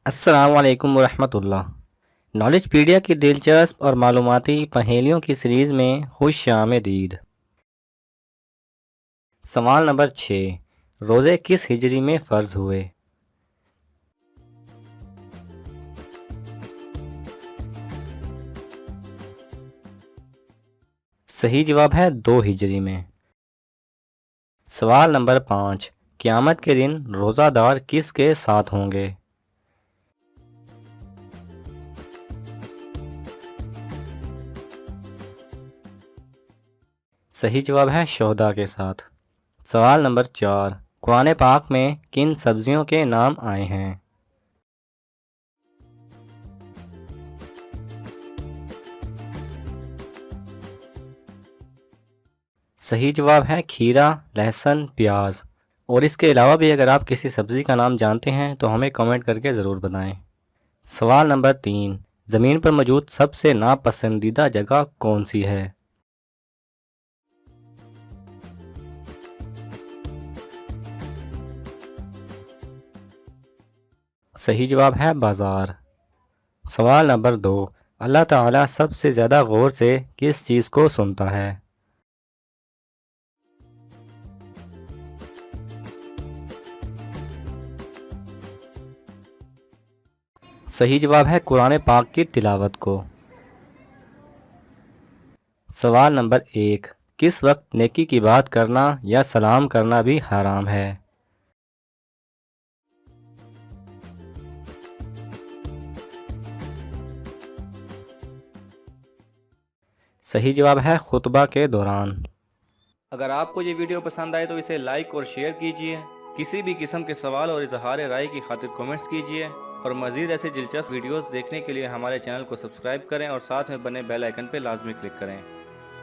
السلام علیکم ورحمۃ اللہ۔ نالج پیڈیا کی دلچسپ اور معلوماتی پہیلیوں کی سیریز میں خوش آمدید۔ سوال نمبر 6، روزے کس ہجری میں فرض ہوئے؟ صحیح جواب ہے 2 ہجری میں۔ سوال نمبر 5، قیامت کے دن روزہ دار کس کے ساتھ ہوں گے؟ صحیح جواب ہے شہداء کے ساتھ۔ سوال نمبر 4، قرآن پاک میں کن سبزیوں کے نام آئے ہیں؟ صحیح جواب ہے کھیرا، لہسن، پیاز۔ اور اس کے علاوہ بھی اگر آپ کسی سبزی کا نام جانتے ہیں تو ہمیں کمنٹ کر کے ضرور بتائیں۔ سوال نمبر 3، زمین پر موجود سب سے ناپسندیدہ جگہ کون سی ہے؟ صحیح جواب ہے بازار۔ سوال نمبر 2، اللہ تعالیٰ سب سے زیادہ غور سے کس چیز کو سنتا ہے؟ صحیح جواب ہے قرآن پاک کی تلاوت کو۔ سوال نمبر 1، کس وقت نیکی کی بات کرنا یا سلام کرنا بھی حرام ہے؟ صحیح جواب ہے خطبہ کے دوران۔ اگر آپ کو یہ ویڈیو پسند آئے تو اسے لائک اور شیئر کیجئے۔ کسی بھی قسم کے سوال اور اظہار رائے کی خاطر کومنٹس کیجئے، اور مزید ایسے دلچسپ ویڈیوز دیکھنے کے لیے ہمارے چینل کو سبسکرائب کریں اور ساتھ میں بنے بیل آئیکن پہ لازمی کلک کریں۔